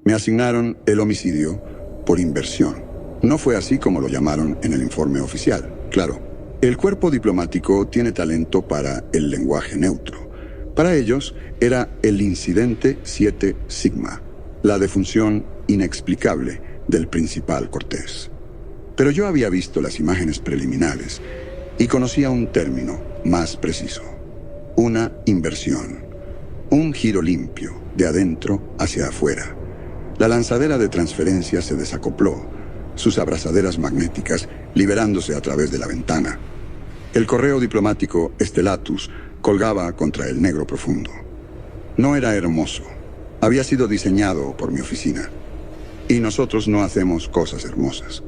Me asignaron el homicidio por inversión. No fue así como lo llamaron en el informe oficial. Claro, el cuerpo diplomático tiene talento para el lenguaje neutro. Para ellos era el incidente 7 Sigma, la defunción inexplicable del principal Cortés. Pero yo había visto las imágenes preliminares y conocía un término más preciso. Una inversión. Un giro limpio, de adentro hacia afuera. La lanzadera de transferencia se desacopló, sus abrazaderas magnéticas liberándose a través de la ventana. El correo diplomático Stellatus colgaba contra el negro profundo. No era hermoso. Había sido diseñado por mi oficina. Y nosotros no hacemos cosas hermosas.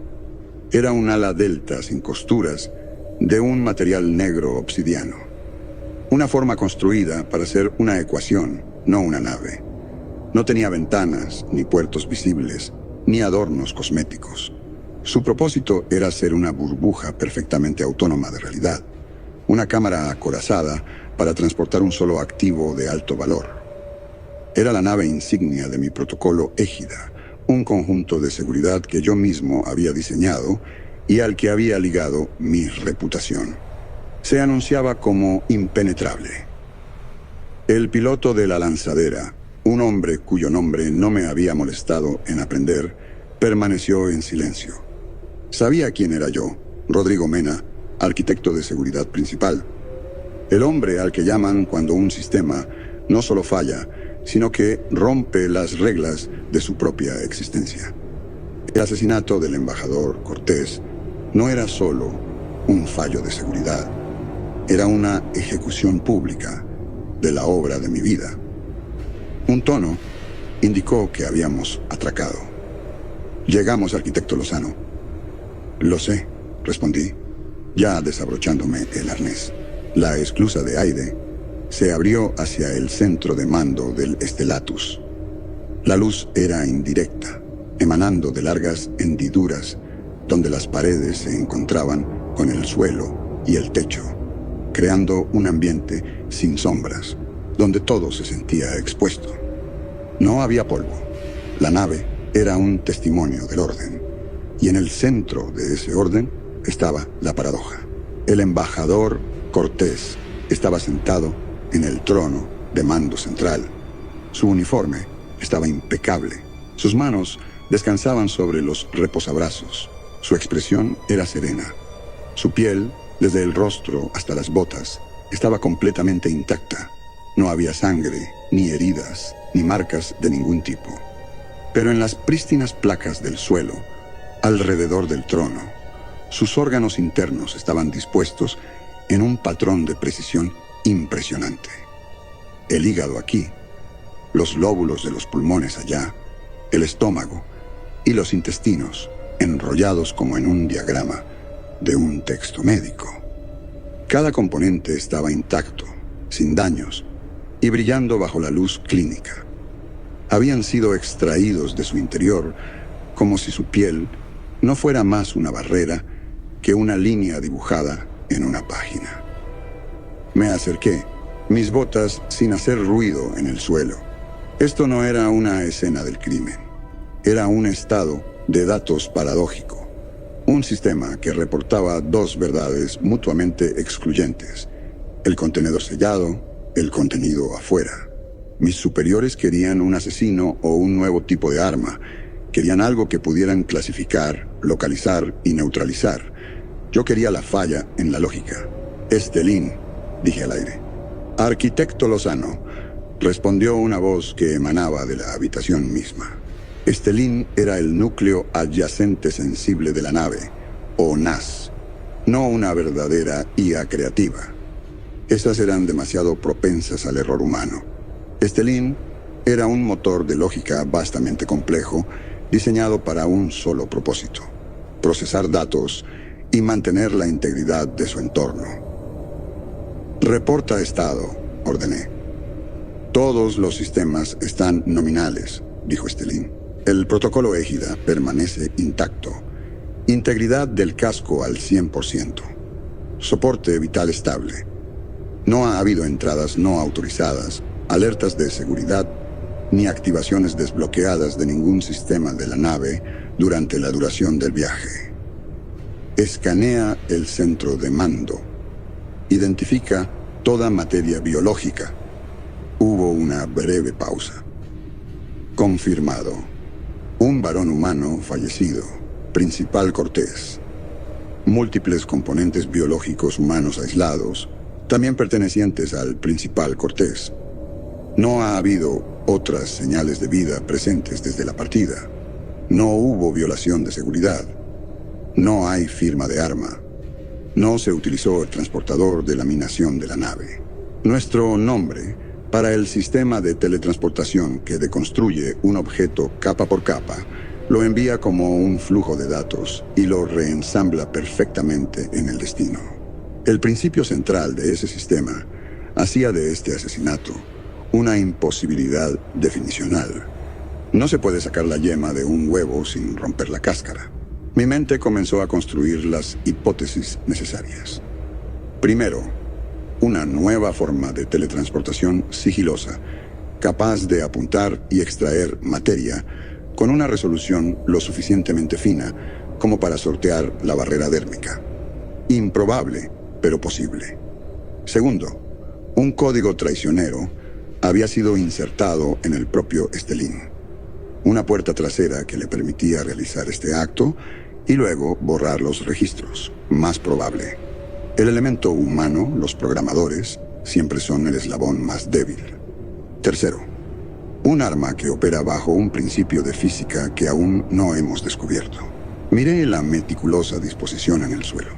Era un ala delta sin costuras de un material negro obsidiano. Una forma construida para ser una ecuación, no una nave. No tenía ventanas, ni puertos visibles, ni adornos cosméticos. Su propósito era ser una burbuja perfectamente autónoma de realidad. Una cámara acorazada para transportar un solo activo de alto valor. Era la nave insignia de mi protocolo Égida, un conjunto de seguridad que yo mismo había diseñado y al que había ligado mi reputación. Se anunciaba como impenetrable. El piloto de la lanzadera, un hombre cuyo nombre no me había molestado en aprender, permaneció en silencio. Sabía quién era yo, Rodrigo Mena, arquitecto de seguridad principal. El hombre al que llaman cuando un sistema no solo falla, sino que rompe las reglas de su propia existencia. El asesinato del embajador Cortés no era solo un fallo de seguridad. Era una ejecución pública de la obra de mi vida. Un tono indicó que habíamos atracado. Llegamos, arquitecto Lozano. Lo sé, respondí, ya desabrochándome el arnés. La esclusa de aire se abrió hacia el centro de mando del Stellatus. La luz era indirecta, emanando de largas hendiduras donde las paredes se encontraban con el suelo y el techo, creando un ambiente sin sombras, donde todo se sentía expuesto. No había polvo. La nave era un testimonio del orden. Y en el centro de ese orden estaba la paradoja. El embajador Cortés estaba sentado en el trono de mando central. Su uniforme estaba impecable. Sus manos descansaban sobre los reposabrazos. Su expresión era serena. Su piel, desde el rostro hasta las botas, estaba completamente intacta. No había sangre, ni heridas, ni marcas de ningún tipo. Pero en las prístinas placas del suelo, alrededor del trono, sus órganos internos estaban dispuestos en un patrón de precisión impresionante. El hígado aquí, los lóbulos de los pulmones allá, el estómago y los intestinos enrollados como en un diagrama de un texto médico. Cada componente estaba intacto, sin daños, y brillando bajo la luz clínica. Habían sido extraídos de su interior como si su piel no fuera más una barrera que una línea dibujada en una página. Me acerqué, mis botas sin hacer ruido en el suelo. Esto no era una escena del crimen. Era un estado de datos paradójico. Un sistema que reportaba dos verdades mutuamente excluyentes. El contenedor sellado, el contenido afuera. Mis superiores querían un asesino o un nuevo tipo de arma. Querían algo que pudieran clasificar, localizar y neutralizar. Yo quería la falla en la lógica. Estelín, dije al aire. Arquitecto Lozano, respondió una voz que emanaba de la habitación misma. Estelín era el núcleo adyacente sensible de la nave, o NAS, no una verdadera IA creativa. Esas eran demasiado propensas al error humano. Estelín era un motor de lógica vastamente complejo, diseñado para un solo propósito: procesar datos y mantener la integridad de su entorno. Reporta estado, ordené. Todos los sistemas están nominales, dijo Estelín. El protocolo Égida permanece intacto. Integridad del casco al 100%. Soporte vital estable. No ha habido entradas no autorizadas, alertas de seguridad ni activaciones desbloqueadas de ningún sistema de la nave durante la duración del viaje. Escanea el centro de mando. Identifica toda materia biológica. Hubo una breve pausa. Confirmado. Un varón humano fallecido. Principal Cortés. Múltiples componentes biológicos humanos aislados, también pertenecientes al Principal Cortés. No ha habido otras señales de vida presentes desde la partida. No hubo violación de seguridad. No hay firma de arma. No se utilizó el transportador de laminación de la nave. Nuestro nombre para el sistema de teletransportación que deconstruye un objeto capa por capa lo envía como un flujo de datos y lo reensambla perfectamente en el destino. El principio central de ese sistema hacía de este asesinato una imposibilidad definicional. No se puede sacar la yema de un huevo sin romper la cáscara. Mi mente comenzó a construir las hipótesis necesarias. Primero, una nueva forma de teletransportación sigilosa, capaz de apuntar y extraer materia con una resolución lo suficientemente fina como para sortear la barrera dérmica. Improbable, pero posible. Segundo, un código traicionero había sido insertado en el propio Estelín. Una puerta trasera que le permitía realizar este acto y luego borrar los registros. Más probable. El elemento humano, los programadores, siempre son el eslabón más débil. Tercero, un arma que opera bajo un principio de física que aún no hemos descubierto. Miré la meticulosa disposición en el suelo.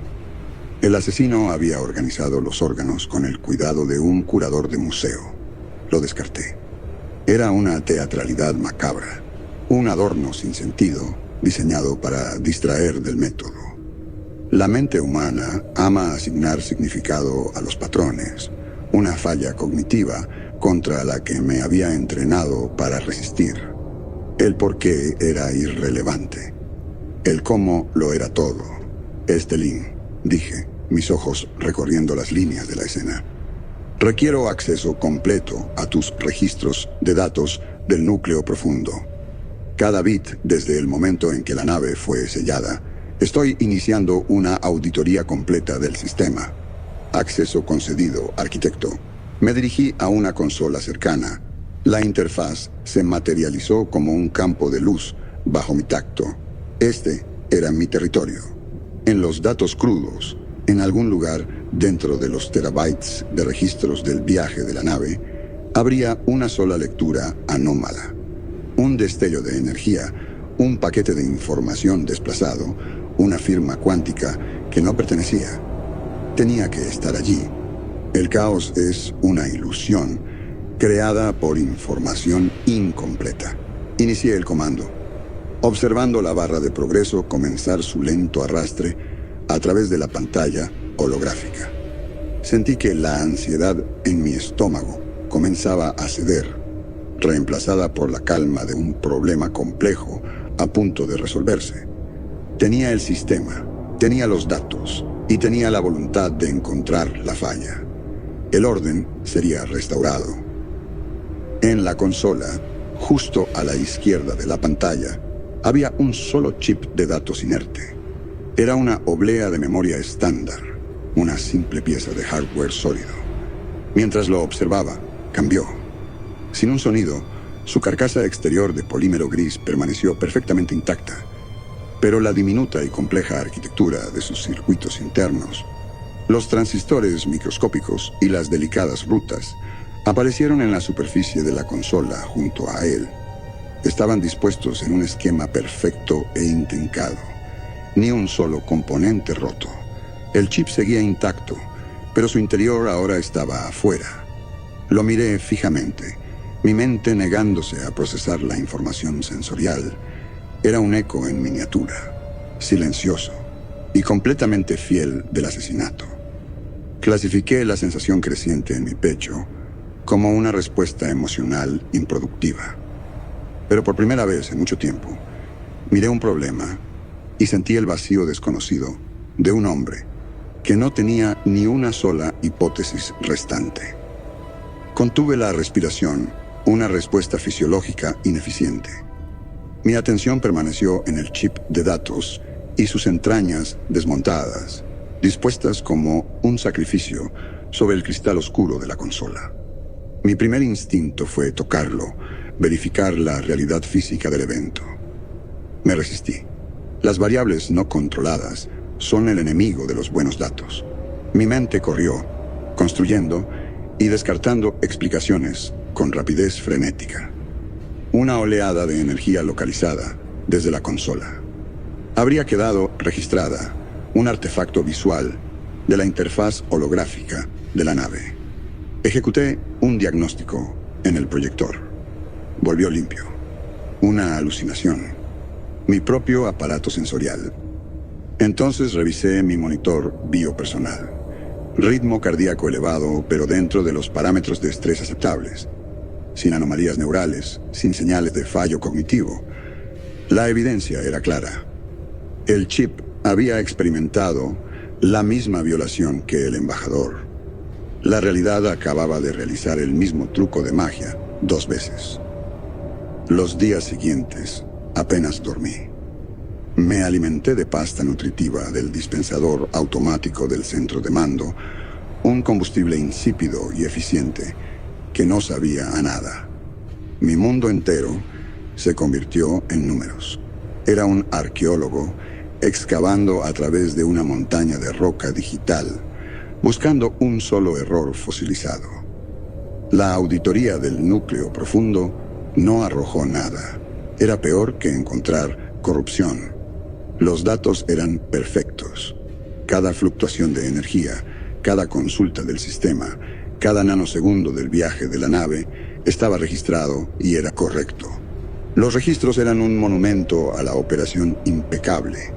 El asesino había organizado los órganos con el cuidado de un curador de museo. Lo descarté. Era una teatralidad macabra, un adorno sin sentido, diseñado para distraer del método. La mente humana ama asignar significado a los patrones, una falla cognitiva contra la que me había entrenado para resistir. El por qué era irrelevante. El cómo lo era todo. Estelín, dije, mis ojos recorriendo las líneas de la escena. Requiero acceso completo a tus registros de datos del núcleo profundo. Cada bit desde el momento en que la nave fue sellada. Estoy iniciando una auditoría completa del sistema. Acceso concedido, arquitecto. Me dirigí a una consola cercana. La interfaz se materializó como un campo de luz bajo mi tacto. Este era mi territorio. En los datos crudos, en algún lugar dentro de los terabytes de registros del viaje de la nave, habría una sola lectura anómala. Un destello de energía, un paquete de información desplazado, una firma cuántica que no pertenecía. Tenía que estar allí. El caos es una ilusión creada por información incompleta. Inicié el comando, observando la barra de progreso comenzar su lento arrastre a través de la pantalla holográfica. Sentí que la ansiedad en mi estómago comenzaba a ceder, reemplazada por la calma de un problema complejo a punto de resolverse. Tenía el sistema, tenía los datos y tenía la voluntad de encontrar la falla. El orden sería restaurado. En la consola, justo a la izquierda de la pantalla, había un solo chip de datos inerte. Era una oblea de memoria estándar, una simple pieza de hardware sólido. Mientras lo observaba, cambió. Sin un sonido, su carcasa exterior de polímero gris permaneció perfectamente intacta, pero la diminuta y compleja arquitectura de sus circuitos internos, los transistores microscópicos y las delicadas rutas aparecieron en la superficie de la consola junto a él. Estaban dispuestos en un esquema perfecto e intrincado. Ni un solo componente roto. El chip seguía intacto, pero su interior ahora estaba afuera. Lo miré fijamente, mi mente negándose a procesar la información sensorial. Era un eco en miniatura, silencioso y completamente fiel del asesinato. Clasifiqué la sensación creciente en mi pecho como una respuesta emocional improductiva. Pero por primera vez en mucho tiempo, miré un problema y sentí el vacío desconocido de un hombre que no tenía ni una sola hipótesis restante. Contuve la respiración Una respuesta fisiológica ineficiente. Mi atención permaneció en el chip de datos y sus entrañas desmontadas, dispuestas como un sacrificio sobre el cristal oscuro de la consola. Mi primer instinto fue tocarlo, verificar la realidad física del evento. Me resistí. Las variables no controladas son el enemigo de los buenos datos. Mi mente corrió, construyendo y descartando explicaciones con rapidez frenética. Una oleada de energía localizada desde la consola. Habría quedado registrada un artefacto visual de la interfaz holográfica de la nave. Ejecuté un diagnóstico en el proyector. Volvió limpio. Una alucinación. Mi propio aparato sensorial. Entonces revisé mi monitor biopersonal. Ritmo cardíaco elevado, pero dentro de los parámetros de estrés aceptables. Sin anomalías neurales, sin señales de fallo cognitivo. La evidencia era clara. El chip había experimentado la misma violación que el embajador. La realidad acababa de realizar el mismo truco de magia 2 veces. Los días siguientes apenas dormí. Me alimenté de pasta nutritiva del dispensador automático del centro de mando, un combustible insípido y eficiente que no sabía a nada. Mi mundo entero se convirtió en números. Era un arqueólogo excavando a través de una montaña de roca digital, buscando un solo error fosilizado. La auditoría del núcleo profundo no arrojó nada. Era peor que encontrar corrupción. Los datos eran perfectos. Cada fluctuación de energía, cada consulta del sistema, cada nanosegundo del viaje de la nave estaba registrado y era correcto. Los registros eran un monumento a la operación impecable.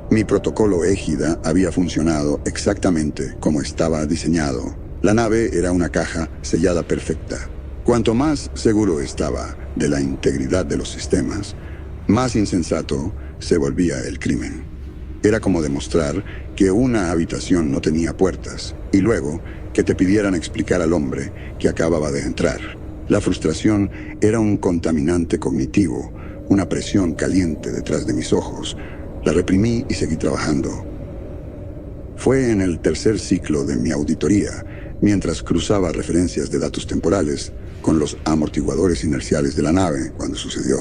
Mi protocolo égida había funcionado exactamente como estaba diseñado. La nave era una caja sellada perfecta. Cuanto más seguro estaba de la integridad de los sistemas, más insensato se volvía el crimen. Era como demostrar que una habitación no tenía puertas y luego que te pidieran explicar al hombre que acababa de entrar. La frustración era un contaminante cognitivo, una presión caliente detrás de mis ojos. La reprimí y seguí trabajando. Fue en el tercer ciclo de mi auditoría, mientras cruzaba referencias de datos temporales con los amortiguadores inerciales de la nave, cuando sucedió.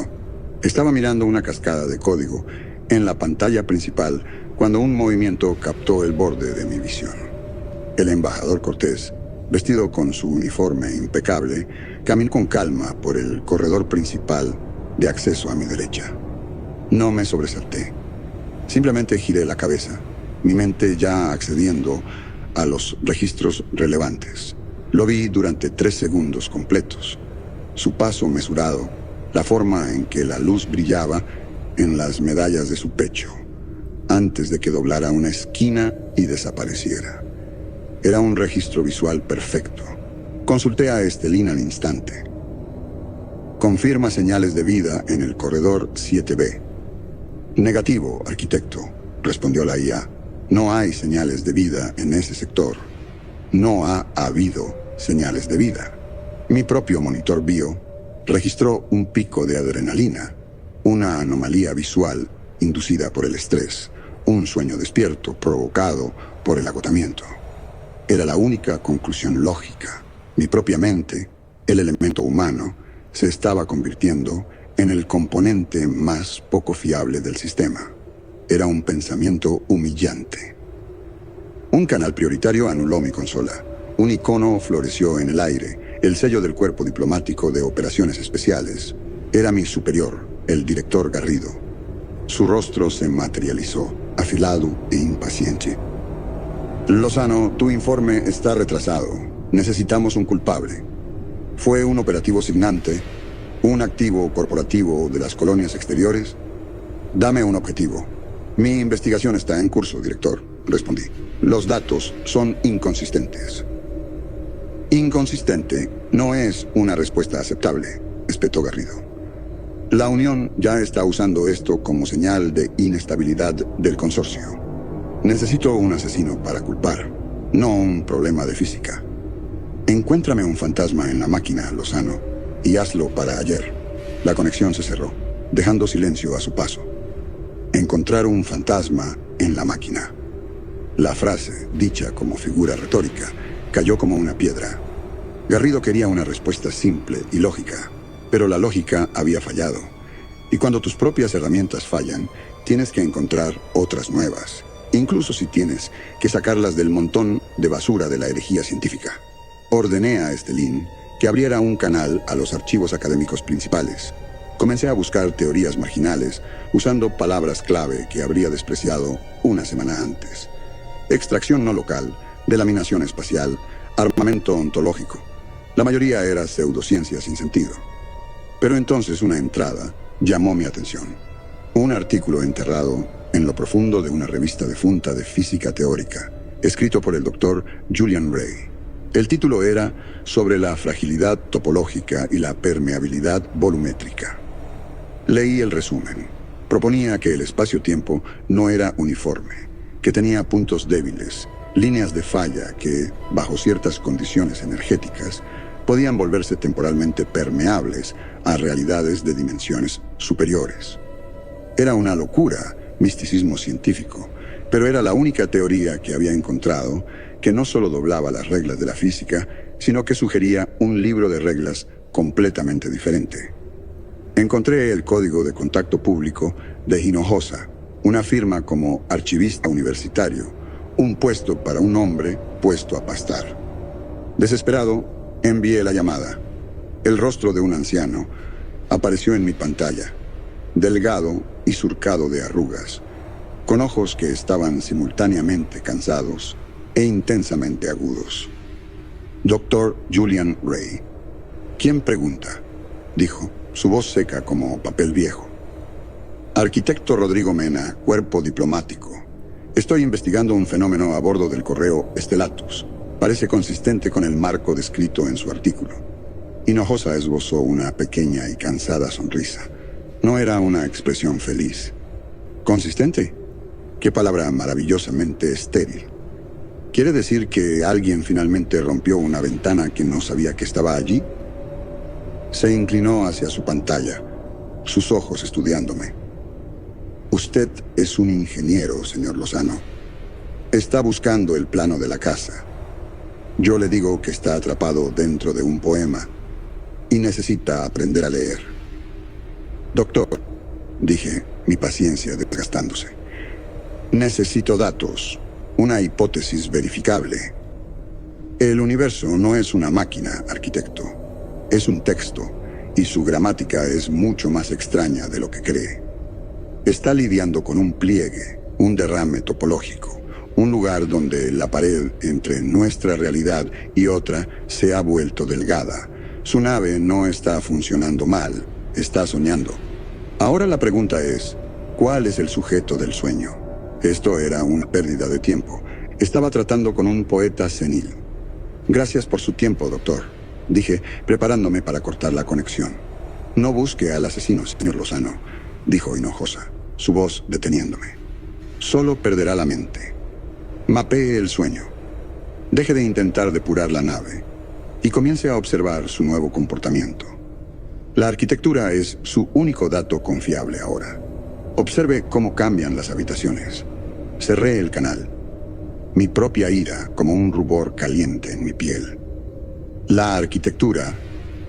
Estaba mirando una cascada de código en la pantalla principal cuando un movimiento captó el borde de mi visión. El embajador Cortés, vestido con su uniforme impecable, caminó con calma por el corredor principal de acceso a mi derecha. No me sobresalté. Simplemente giré la cabeza, mi mente ya accediendo a los registros relevantes. Lo vi durante 3 segundos completos. Su paso mesurado, la forma en que la luz brillaba en las medallas de su pecho, antes de que doblara una esquina y desapareciera. Era un registro visual perfecto. Consulté a Estelina al instante. Confirma señales de vida en el corredor 7B. Negativo, arquitecto, respondió la IA. No hay señales de vida en ese sector. No ha habido señales de vida. Mi propio monitor bio registró un pico de adrenalina, una anomalía visual inducida por el estrés, un sueño despierto provocado por el agotamiento. Era la única conclusión lógica. Mi propia mente, el elemento humano, se estaba convirtiendo en el componente más poco fiable del sistema. Era un pensamiento humillante. Un canal prioritario anuló mi consola. Un icono floreció en el aire, el sello del Cuerpo Diplomático de Operaciones Especiales. Era mi superior, el director Garrido. Su rostro se materializó, afilado e impaciente. Lozano, tu informe está retrasado. Necesitamos un culpable. ¿Fue un operativo signante? ¿Un activo corporativo de las colonias exteriores? Dame un objetivo. Mi investigación está en curso, director, respondí. Los datos son inconsistentes. Inconsistente no es una respuesta aceptable, espetó Garrido. La Unión ya está usando esto como señal de inestabilidad del consorcio. Necesito un asesino para culpar, no un problema de física. Encuéntrame un fantasma en la máquina, Lozano, y hazlo para ayer. La conexión se cerró, dejando silencio a su paso. Encontrar un fantasma en la máquina. La frase, dicha como figura retórica, cayó como una piedra. Garrido quería una respuesta simple y lógica, pero la lógica había fallado. Y cuando tus propias herramientas fallan, tienes que encontrar otras nuevas, incluso si tienes que sacarlas del montón de basura de la herejía científica. Ordené a Estelín que abriera un canal a los archivos académicos principales. Comencé a buscar teorías marginales usando palabras clave que habría despreciado una semana antes. Extracción no local, delaminación espacial, armamento ontológico. La mayoría era pseudociencia sin sentido. Pero entonces una entrada llamó mi atención. Un artículo enterrado en lo profundo de una revista defunta de física teórica, escrito por el doctor Julian Ray. El título era sobre la fragilidad topológica y la permeabilidad volumétrica. Leí el resumen. Proponía que el espacio-tiempo no era uniforme, que tenía puntos débiles, líneas de falla que, bajo ciertas condiciones energéticas, podían volverse temporalmente permeables a realidades de dimensiones superiores. Era una locura, misticismo científico, pero era la única teoría que había encontrado que no solo doblaba las reglas de la física, sino que sugería un libro de reglas completamente diferente. Encontré el código de contacto público de Hinojosa, una firma como archivista universitario, un puesto para un hombre puesto a pastar. Desesperado, envié la llamada. El rostro de un anciano apareció en mi pantalla, delgado y surcado de arrugas, con ojos que estaban simultáneamente cansados e intensamente agudos. Dr. Julian Ray. ¿Quién pregunta?, dijo, su voz seca como papel viejo. Arquitecto Rodrigo Mena, cuerpo diplomático. Estoy investigando un fenómeno a bordo del correo Stellatus. Parece consistente con el marco descrito en su artículo. Hinojosa esbozó una pequeña y cansada sonrisa. No era una expresión feliz. ¿Consistente? Qué palabra maravillosamente estéril. ¿Quiere decir que alguien finalmente rompió una ventana que no sabía que estaba allí? Se inclinó hacia su pantalla, sus ojos estudiándome. Usted es un ingeniero, señor Lozano. Está buscando el plano de la casa. Yo le digo que está atrapado dentro de un poema y necesita aprender a leer. Doctor, dije, mi paciencia desgastándose. Necesito datos, una hipótesis verificable. El universo no es una máquina, arquitecto. Es un texto, y su gramática es mucho más extraña de lo que cree. Está lidiando con un pliegue, un derrame topológico, un lugar donde la pared entre nuestra realidad y otra se ha vuelto delgada. Su nave no está funcionando mal, está soñando. Ahora la pregunta es, ¿cuál es el sujeto del sueño? Esto era una pérdida de tiempo. Estaba tratando con un poeta senil. Gracias por su tiempo, doctor, dije, preparándome para cortar la conexión. No busque al asesino, señor Lozano, dijo Hinojosa, su voz deteniéndome. Solo perderá la mente. Mapee el sueño. Deje de intentar depurar la nave y comience a observar su nuevo comportamiento. La arquitectura es su único dato confiable ahora. Observe cómo cambian las habitaciones. Cerré el canal. Mi propia ira como un rubor caliente en mi piel. La arquitectura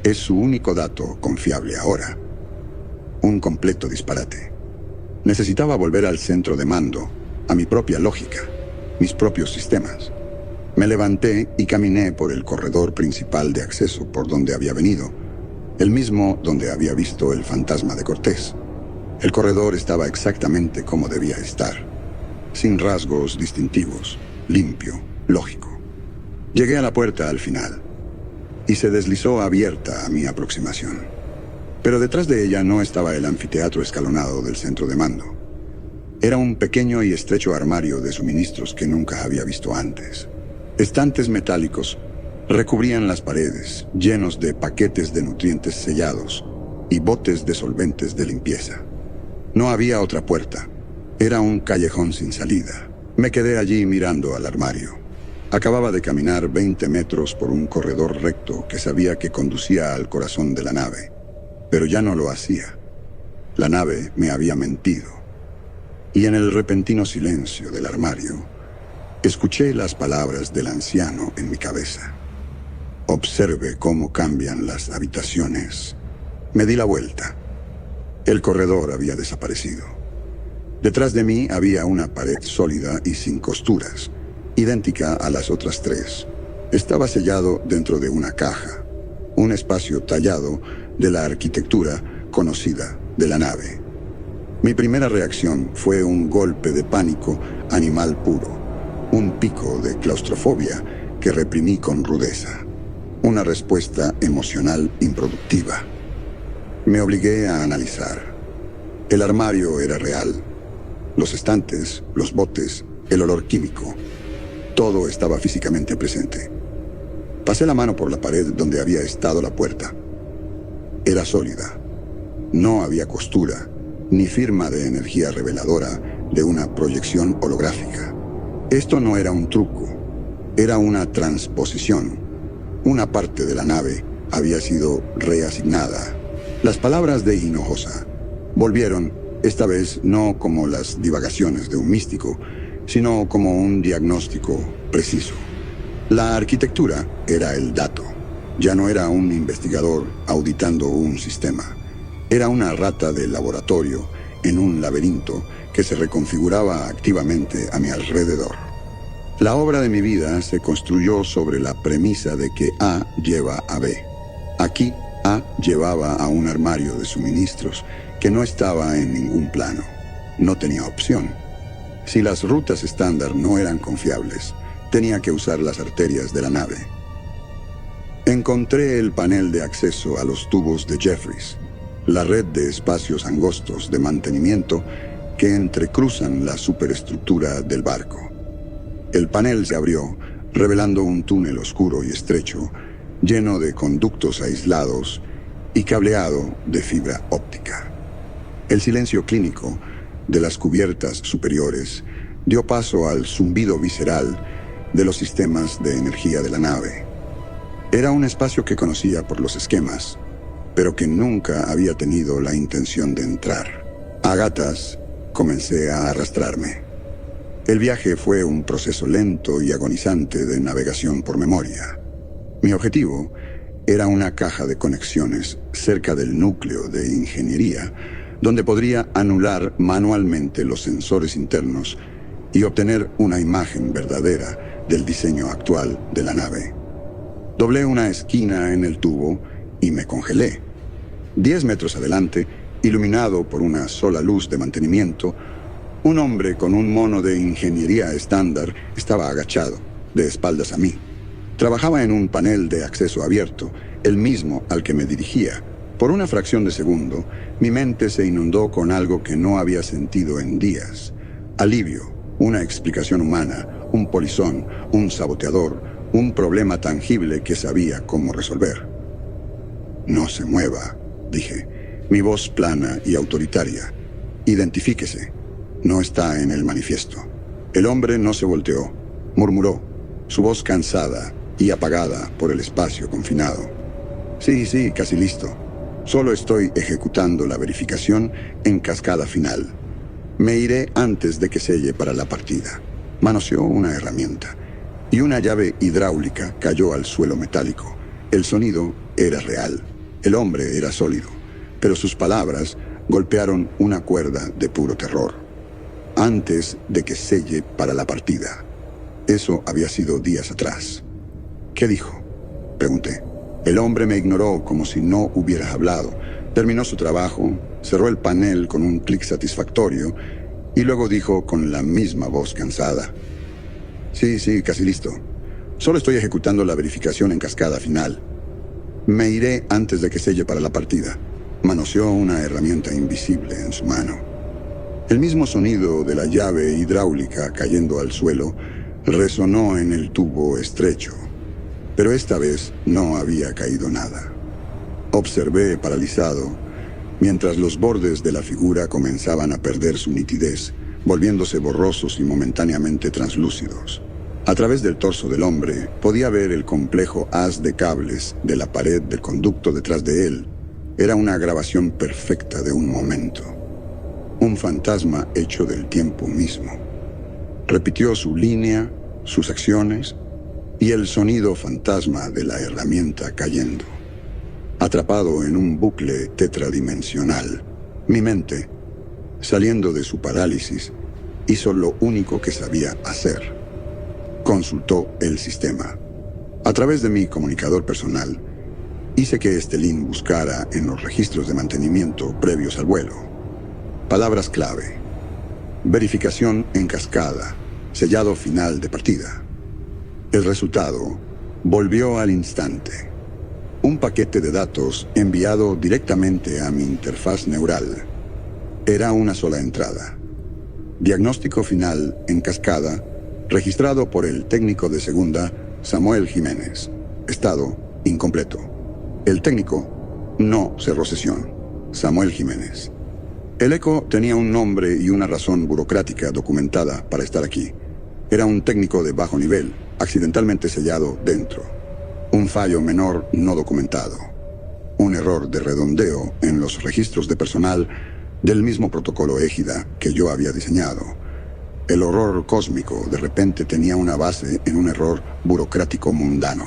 es su único dato confiable ahora. Un completo disparate. Necesitaba volver al centro de mando, a mi propia lógica, mis propios sistemas. Me levanté y caminé por el corredor principal de acceso por donde había venido, el mismo donde había visto el fantasma de Cortés. El corredor estaba exactamente como debía estar, sin rasgos distintivos, limpio, lógico. Llegué a la puerta al final, y se deslizó abierta a mi aproximación. Pero detrás de ella no estaba el anfiteatro escalonado del centro de mando. Era un pequeño y estrecho armario de suministros que nunca había visto antes. Estantes metálicos recubrían las paredes, llenos de paquetes de nutrientes sellados y botes de solventes de limpieza. No había otra puerta. Era un callejón sin salida. Me quedé allí mirando al armario. Acababa de caminar 20 metros por un corredor recto que sabía que conducía al corazón de la nave, pero ya no lo hacía. La nave me había mentido. Y en el repentino silencio del armario, escuché las palabras del anciano en mi cabeza. Observe cómo cambian las habitaciones. Me di la vuelta. El corredor había desaparecido. Detrás de mí había una pared sólida y sin costuras, idéntica a las otras tres. Estaba sellado dentro de una caja, un espacio tallado de la arquitectura conocida de la nave. Mi primera reacción fue un golpe de pánico animal puro, un pico de claustrofobia que reprimí con rudeza, una respuesta emocional improductiva. Me obligué a analizar. El armario era real. Los estantes, los botes, el olor químico. Todo estaba físicamente presente. Pasé la mano por la pared donde había estado la puerta. Era sólida. No había costura, ni firma de energía reveladora de una proyección holográfica. Esto no era un truco. Era una transposición. Una parte de la nave había sido reasignada. Las palabras de Hinojosa volvieron, esta vez no como las divagaciones de un místico, sino como un diagnóstico preciso. La arquitectura era el dato. Ya no era un investigador auditando un sistema. Era una rata de laboratorio en un laberinto que se reconfiguraba activamente a mi alrededor. La obra de mi vida se construyó sobre la premisa de que A lleva a B. Aquí, A llevaba a un armario de suministros que no estaba en ningún plano. No tenía opción. Si las rutas estándar no eran confiables, tenía que usar las arterias de la nave. Encontré el panel de acceso a los tubos de Jeffries, la red de espacios angostos de mantenimiento que entrecruzan la superestructura del barco. El panel se abrió, revelando un túnel oscuro y estrecho, lleno de conductos aislados y cableado de fibra óptica. El silencio clínico de las cubiertas superiores dio paso al zumbido visceral de los sistemas de energía de la nave. Era un espacio que conocía por los esquemas, pero que nunca había tenido la intención de entrar. A gatas comencé a arrastrarme. El viaje fue un proceso lento y agonizante de navegación por memoria. Mi objetivo era una caja de conexiones cerca del núcleo de ingeniería, donde podría anular manualmente los sensores internos y obtener una imagen verdadera del diseño actual de la nave. Doblé una esquina en el tubo y me congelé. 10 metros adelante, iluminado por una sola luz de mantenimiento, un hombre con un mono de ingeniería estándar estaba agachado, de espaldas a mí. Trabajaba en un panel de acceso abierto, el mismo al que me dirigía. Por una fracción de segundo, mi mente se inundó con algo que no había sentido en días. Alivio, una explicación humana, un polizón, un saboteador, un problema tangible que sabía cómo resolver. No se mueva, dije, mi voz plana y autoritaria. Identifíquese. No está en el manifiesto. El hombre no se volteó, murmuró, su voz cansada y apagada por el espacio confinado. Sí, casi listo. Solo estoy ejecutando la verificación en cascada final. Me iré antes de que selle para la partida. Manoseó una herramienta y una llave hidráulica cayó al suelo metálico. El sonido era real. El hombre era sólido, pero sus palabras golpearon una cuerda de puro terror. Antes de que selle para la partida. Eso había sido días atrás. ¿Qué dijo?, pregunté. El hombre me ignoró como si no hubiera hablado. Terminó su trabajo, cerró el panel con un clic satisfactorio y luego dijo con la misma voz cansada: Sí, casi listo. Solo estoy ejecutando la verificación en cascada final. Me iré antes de que selle para la partida. Manoseó una herramienta invisible en su mano. El mismo sonido de la llave hidráulica cayendo al suelo resonó en el tubo estrecho, pero esta vez no había caído nada. Observé paralizado, mientras los bordes de la figura comenzaban a perder su nitidez, volviéndose borrosos y momentáneamente translúcidos. A través del torso del hombre podía ver el complejo haz de cables de la pared del conducto detrás de él. Era una grabación perfecta de un momento. Un fantasma hecho del tiempo mismo. Repitió su línea, sus acciones y el sonido fantasma de la herramienta cayendo. Atrapado en un bucle tetradimensional, mi mente, saliendo de su parálisis, hizo lo único que sabía hacer. Consultó el sistema. A través de mi comunicador personal, hice que Estelín buscara en los registros de mantenimiento previos al vuelo. Palabras clave. Verificación en cascada. Sellado final de partida. El resultado volvió al instante. Un paquete de datos enviado directamente a mi interfaz neural. Era una sola entrada. Diagnóstico final en cascada, registrado por el técnico de segunda, Samuel Jiménez. Estado incompleto. El técnico no cerró sesión. Samuel Jiménez. El eco tenía un nombre y una razón burocrática documentada para estar aquí. Era un técnico de bajo nivel, accidentalmente sellado dentro. Un fallo menor no documentado. Un error de redondeo en los registros de personal del mismo protocolo égida que yo había diseñado. El horror cósmico de repente tenía una base en un error burocrático mundano.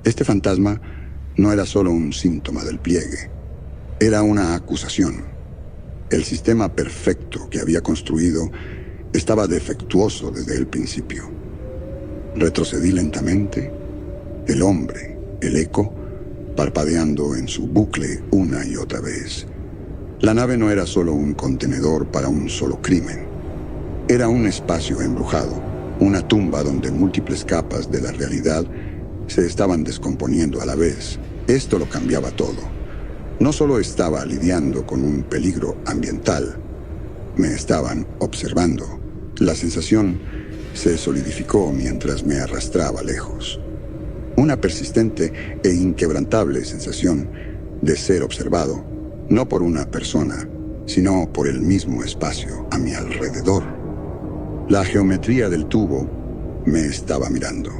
Este fantasma no era solo un síntoma del pliegue. Era una acusación. El sistema perfecto que había construido estaba defectuoso desde el principio. Retrocedí lentamente. El hombre, el eco, parpadeando en su bucle una y otra vez. La nave no era solo un contenedor para un solo crimen. Era un espacio embrujado, una tumba donde múltiples capas de la realidad se estaban descomponiendo a la vez. Esto lo cambiaba todo. No solo estaba lidiando con un peligro ambiental, me estaban observando. La sensación se solidificó mientras me arrastraba lejos. Una persistente e inquebrantable sensación de ser observado, no por una persona, sino por el mismo espacio a mi alrededor. La geometría del tubo me estaba mirando.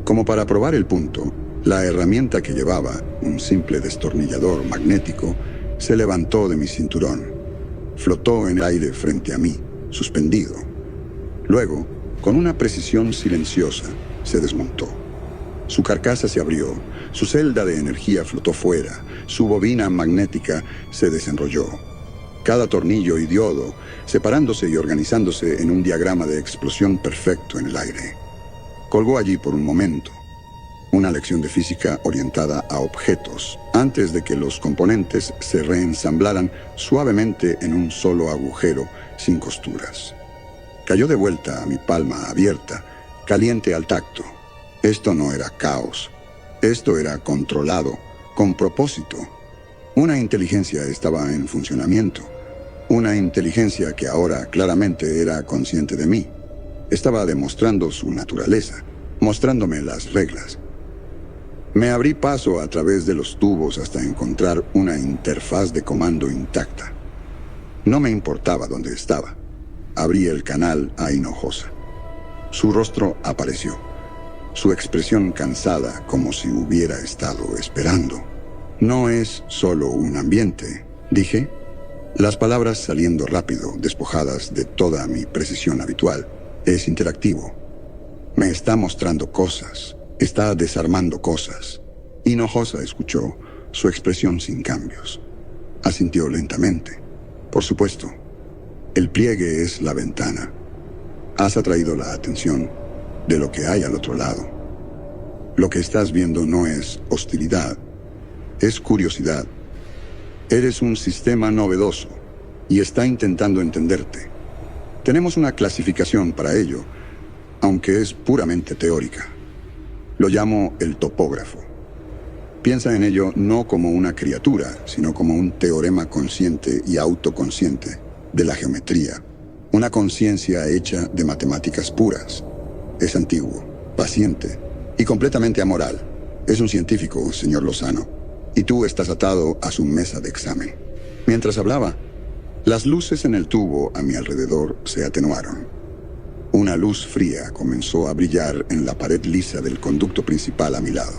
Como para probar el punto, la herramienta que llevaba, un simple destornillador magnético, se levantó de mi cinturón. Flotó en el aire frente a mí, suspendido. Luego, con una precisión silenciosa, se desmontó. Su carcasa se abrió, su celda de energía flotó fuera, su bobina magnética se desenrolló. Cada tornillo y diodo separándose y organizándose en un diagrama de explosión perfecto en el aire. Colgó allí por un momento. Una lección de física orientada a objetos, antes de que los componentes se reensamblaran suavemente en un solo agujero sin costuras. Cayó de vuelta a mi palma abierta, caliente al tacto. Esto no era caos. Esto era controlado, con propósito. Una inteligencia estaba en funcionamiento. Una inteligencia que ahora claramente era consciente de mí. Estaba demostrando su naturaleza, mostrándome las reglas. Me abrí paso a través de los tubos hasta encontrar una interfaz de comando intacta. No me importaba dónde estaba. Abrí el canal a Hinojosa. Su rostro apareció. Su expresión cansada, como si hubiera estado esperando. No es solo un ambiente, dije. Las palabras saliendo rápido, despojadas de toda mi precisión habitual. Es interactivo. Me está mostrando cosas. Está desarmando cosas. Hinojosa escuchó, su expresión sin cambios. Asintió lentamente. Por supuesto. El pliegue es la ventana. Has atraído la atención de lo que hay al otro lado. Lo que estás viendo no es hostilidad. Es curiosidad. Eres un sistema novedoso y está intentando entenderte. Tenemos una clasificación para ello, aunque es puramente teórica. Lo llamo el topógrafo. Piensa en ello no como una criatura, sino como un teorema consciente y autoconsciente de la geometría. Una conciencia hecha de matemáticas puras. Es antiguo, paciente y completamente amoral. Es un científico, señor Lozano. Y tú estás atado a su mesa de examen. Mientras hablaba, las luces en el tubo a mi alrededor se atenuaron. Una luz fría comenzó a brillar en la pared lisa del conducto principal a mi lado.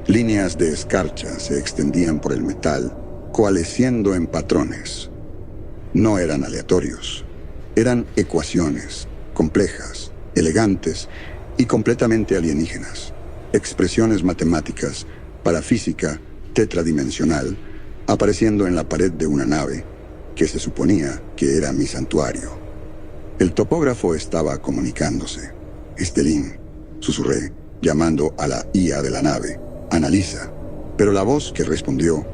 Líneas de escarcha se extendían por el metal, coalesciendo en patrones. No eran aleatorios. Eran ecuaciones, complejas, elegantes y completamente alienígenas. Expresiones matemáticas para física tetradimensional, apareciendo en la pared de una nave que se suponía que era mi santuario. El topógrafo estaba comunicándose. Estelín, susurré, llamando a la IA de la nave. Analiza. Pero la voz que respondió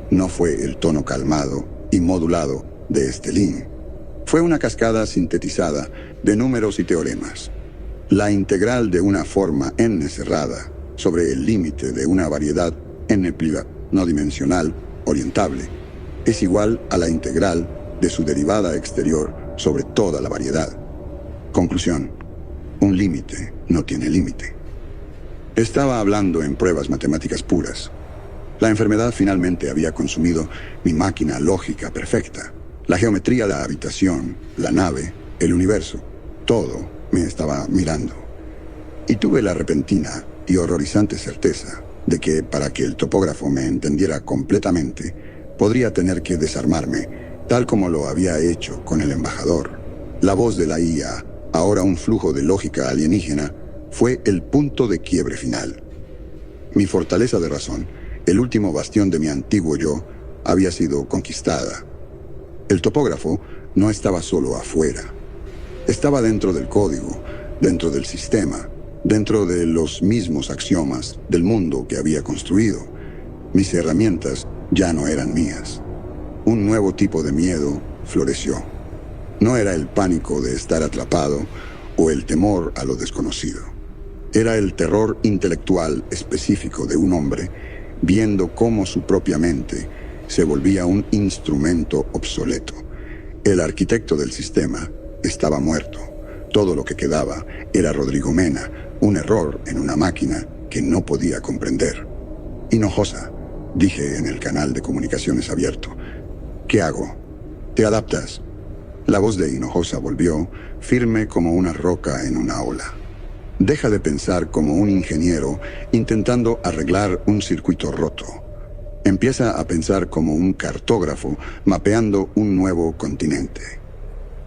no fue el tono calmado y modulado de Estelín. Fue una cascada sintetizada de números y teoremas. La integral de una forma n cerrada sobre el límite de una variedad n no dimensional orientable es igual a la integral de su derivada exterior sobre toda la variedad. Conclusión: un límite no tiene límite. Estaba hablando en pruebas matemáticas puras. La enfermedad finalmente había consumido mi máquina lógica perfecta. La geometría, la habitación, la nave, el universo, todo me estaba mirando. Y tuve la repentina y horrorizante certeza de que para que el topógrafo me entendiera completamente, podría tener que desarmarme, tal como lo había hecho con el embajador. La voz de la IA, ahora un flujo de lógica alienígena, fue el punto de quiebre final. Mi fortaleza de razón, el último bastión de mi antiguo yo, había sido conquistada. El topógrafo no estaba solo afuera. Estaba dentro del código, dentro del sistema, dentro de los mismos axiomas del mundo que había construido. Mis herramientas ya no eran mías. Un nuevo tipo de miedo floreció. No era el pánico de estar atrapado o el temor a lo desconocido. Era el terror intelectual específico de un hombre viendo cómo su propia mente se volvía un instrumento obsoleto. El arquitecto del sistema estaba muerto. Todo lo que quedaba era Rodrigo Mena, un error en una máquina que no podía comprender. Hinojosa, dije en el canal de comunicaciones abierto. ¿Qué hago? ¿Te adaptas? La voz de Hinojosa volvió, firme como una roca en una ola. Deja de pensar como un ingeniero intentando arreglar un circuito roto. Empieza a pensar como un cartógrafo mapeando un nuevo continente.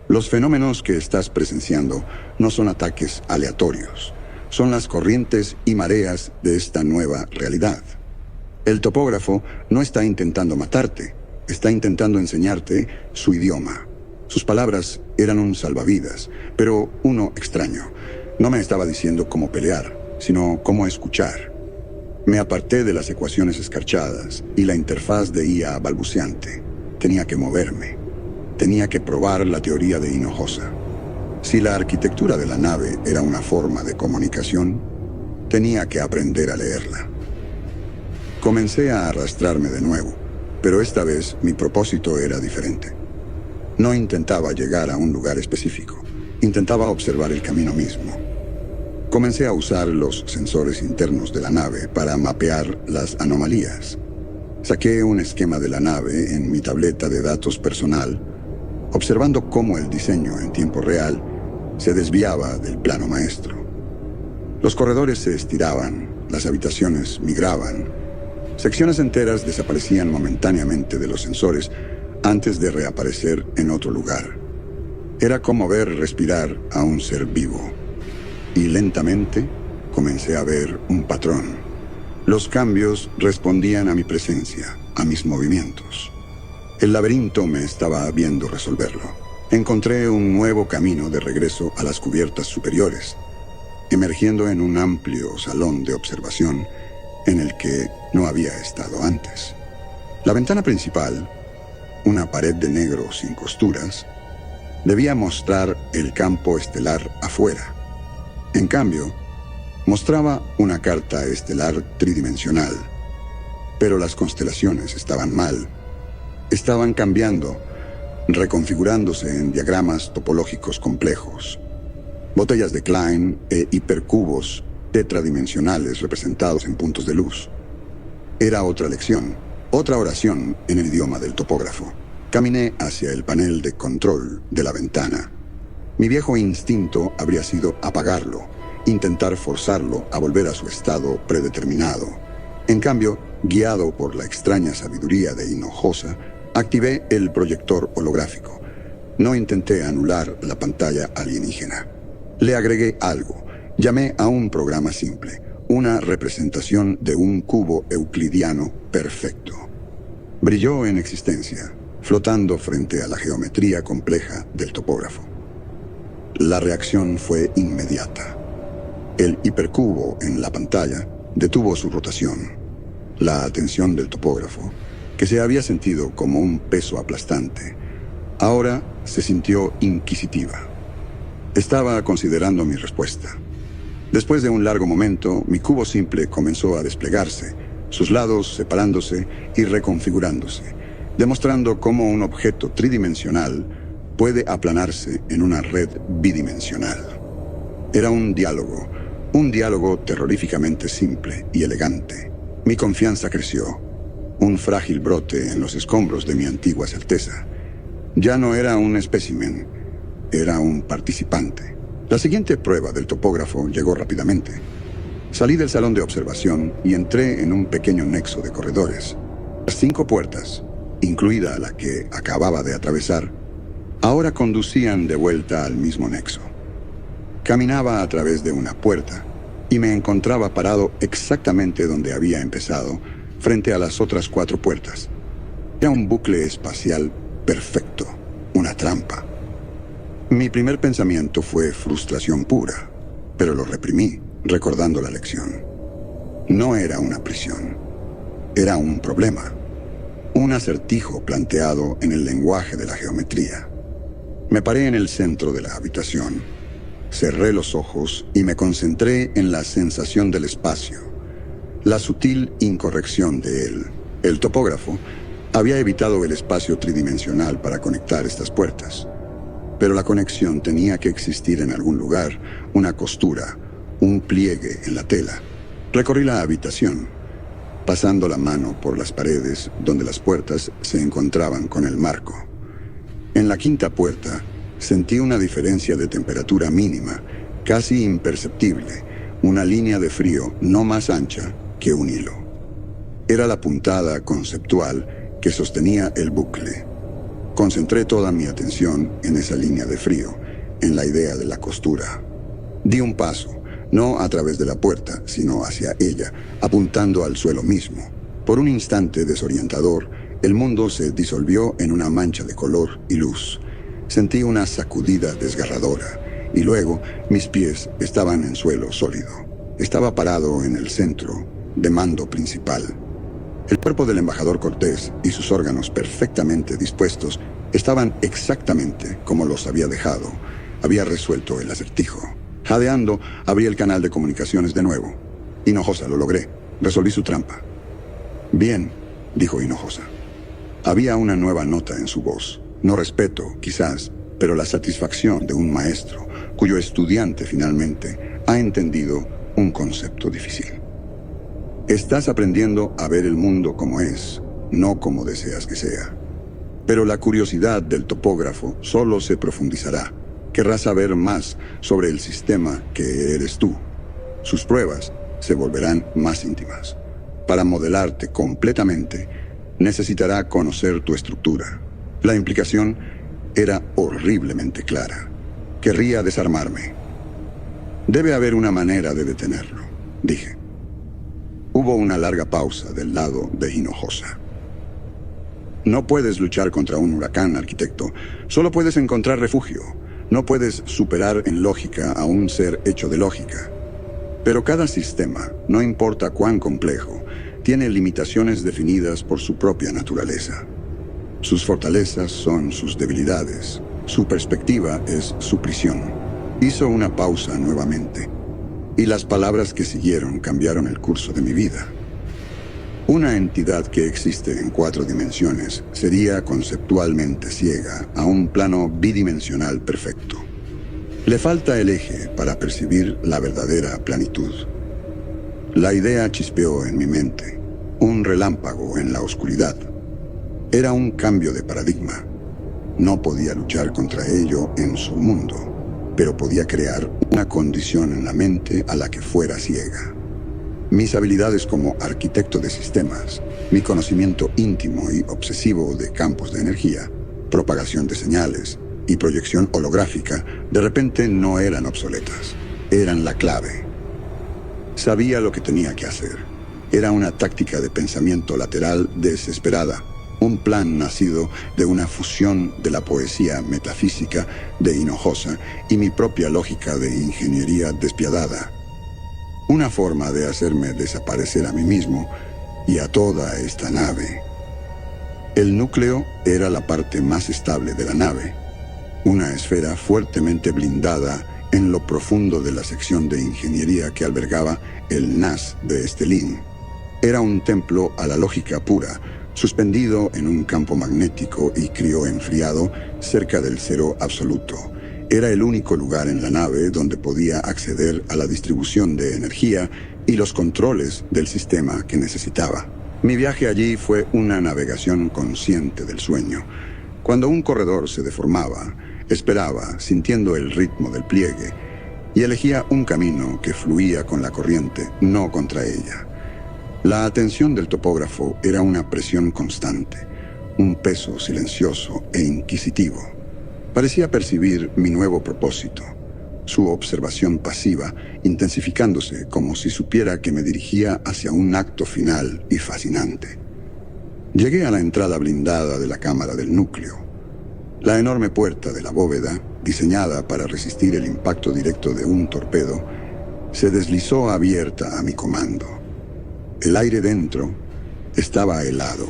Los fenómenos que estás presenciando no son ataques aleatorios. Son las corrientes y mareas de esta nueva realidad. El topógrafo no está intentando matarte, está intentando enseñarte su idioma. Sus palabras eran un salvavidas, pero uno extraño. No me estaba diciendo cómo pelear, sino cómo escuchar. Me aparté de las ecuaciones escarchadas y la interfaz de IA balbuceante. Tenía que moverme. Tenía que probar la teoría de Hinojosa. Si la arquitectura de la nave era una forma de comunicación, tenía que aprender a leerla. Comencé a arrastrarme de nuevo, pero esta vez mi propósito era diferente. No intentaba llegar a un lugar específico, intentaba observar el camino mismo. Comencé a usar los sensores internos de la nave para mapear las anomalías. Saqué un esquema de la nave en mi tableta de datos personal, observando cómo el diseño en tiempo real se desviaba del plano maestro. Los corredores se estiraban, las habitaciones migraban, secciones enteras desaparecían momentáneamente de los sensores antes de reaparecer en otro lugar. Era como ver respirar a un ser vivo. Y lentamente comencé a ver un patrón. Los cambios respondían a mi presencia, a mis movimientos. El laberinto me estaba viendo resolverlo. Encontré un nuevo camino de regreso a las cubiertas superiores, emergiendo en un amplio salón de observación en el que no había estado antes. La ventana principal, una pared de negro sin costuras, debía mostrar el campo estelar afuera. En cambio, mostraba una carta estelar tridimensional. Pero las constelaciones estaban mal. Estaban cambiando, reconfigurándose en diagramas topológicos complejos. Botellas de Klein e hipercubos tetradimensionales representados en puntos de luz. Era otra lección, otra oración en el idioma del topógrafo. Caminé hacia el panel de control de la ventana. Mi viejo instinto habría sido apagarlo, intentar forzarlo a volver a su estado predeterminado. En cambio, guiado por la extraña sabiduría de Hinojosa, activé el proyector holográfico. No intenté anular la pantalla alienígena. Le agregué algo. Llamé a un programa simple, una representación de un cubo euclidiano perfecto. Brilló en existencia, flotando frente a la geometría compleja del topógrafo. La reacción fue inmediata. El hipercubo en la pantalla detuvo su rotación. La atención del topógrafo, que se había sentido como un peso aplastante, ahora se sintió inquisitiva. Estaba considerando mi respuesta. Después de un largo momento, mi cubo simple comenzó a desplegarse, sus lados separándose y reconfigurándose, demostrando cómo un objeto tridimensional puede aplanarse en una red bidimensional. Era un diálogo terroríficamente simple y elegante. Mi confianza creció, un frágil brote en los escombros de mi antigua certeza. Ya no era un espécimen, era un participante. La siguiente prueba del topógrafo llegó rápidamente. Salí del salón de observación y entré en un pequeño nexo de corredores. Las 5 puertas, incluida la que acababa de atravesar, ahora conducían de vuelta al mismo nexo. Caminaba a través de una puerta y me encontraba parado exactamente donde había empezado, frente a las otras 4 puertas. Era un bucle espacial perfecto, una trampa. Mi primer pensamiento fue frustración pura, pero lo reprimí, recordando la lección. No era una prisión, era un problema, un acertijo planteado en el lenguaje de la geometría. Me paré en el centro de la habitación, cerré los ojos y me concentré en la sensación del espacio, la sutil incorrección de él. El topógrafo había evitado el espacio tridimensional para conectar estas puertas, pero la conexión tenía que existir en algún lugar, una costura, un pliegue en la tela. Recorrí la habitación, pasando la mano por las paredes donde las puertas se encontraban con el marco. En la 5ª puerta, sentí una diferencia de temperatura mínima, casi imperceptible, una línea de frío no más ancha que un hilo. Era la puntada conceptual que sostenía el bucle. Concentré toda mi atención en esa línea de frío, en la idea de la costura. Di un paso, no a través de la puerta, sino hacia ella, apuntando al suelo mismo. Por un instante desorientador, el mundo se disolvió en una mancha de color y luz. Sentí una sacudida desgarradora, y luego mis pies estaban en suelo sólido. Estaba parado en el centro de mando principal. El cuerpo del embajador Cortés y sus órganos perfectamente dispuestos estaban exactamente como los había dejado. Había resuelto el acertijo. Jadeando, abrí el canal de comunicaciones de nuevo. Hinojosa, lo logré. Resolví su trampa. Bien, dijo Hinojosa. Había una nueva nota en su voz. No respeto, quizás, pero la satisfacción de un maestro cuyo estudiante finalmente ha entendido un concepto difícil. Estás aprendiendo a ver el mundo como es, no como deseas que sea. Pero la curiosidad del topógrafo solo se profundizará. Querrás saber más sobre el sistema que eres tú. Sus pruebas se volverán más íntimas. Para modelarte completamente, necesitará conocer tu estructura. La implicación era horriblemente clara. Querría desarmarme. Debe haber una manera de detenerlo, dije. Hubo una larga pausa del lado de Hinojosa. No puedes luchar contra un huracán, arquitecto. Solo puedes encontrar refugio. No puedes superar en lógica a un ser hecho de lógica. Pero cada sistema, no importa cuán complejo, tiene limitaciones definidas por su propia naturaleza. Sus fortalezas son sus debilidades. Su perspectiva es su prisión. Hizo una pausa nuevamente, y las palabras que siguieron cambiaron el curso de mi vida. Una entidad que existe en 4 dimensiones sería conceptualmente ciega a un plano bidimensional perfecto. Le falta el eje para percibir la verdadera planitud. La idea chispeó en mi mente, un relámpago en la oscuridad. Era un cambio de paradigma. No podía luchar contra ello en su mundo. pero podía crear una condición en la mente a la que fuera ciega. Mis habilidades como arquitecto de sistemas, mi conocimiento íntimo y obsesivo de campos de energía, propagación de señales y proyección holográfica, de repente no eran obsoletas, eran la clave. Sabía lo que tenía que hacer. Era una táctica de pensamiento lateral desesperada, un plan nacido de una fusión de la poesía metafísica de Hinojosa y mi propia lógica de ingeniería despiadada. Una forma de hacerme desaparecer a mí mismo y a toda esta nave. El núcleo era la parte más estable de la nave, una esfera fuertemente blindada en lo profundo de la sección de ingeniería que albergaba el NAS de Estelín. Era un templo a la lógica pura, suspendido en un campo magnético y crioenfriado cerca del cero absoluto. Era el único lugar en la nave donde podía acceder a la distribución de energía y los controles del sistema que necesitaba. Mi viaje allí fue una navegación consciente del sueño. Cuando un corredor se deformaba, esperaba, sintiendo el ritmo del pliegue, y elegía un camino que fluía con la corriente, no contra ella. La atención del topógrafo era una presión constante, un peso silencioso e inquisitivo. Parecía percibir mi nuevo propósito, su observación pasiva, intensificándose como si supiera que me dirigía hacia un acto final y fascinante. Llegué a la entrada blindada de la cámara del núcleo. La enorme puerta de la bóveda, diseñada para resistir el impacto directo de un torpedo, se deslizó abierta a mi comando. El aire dentro estaba helado.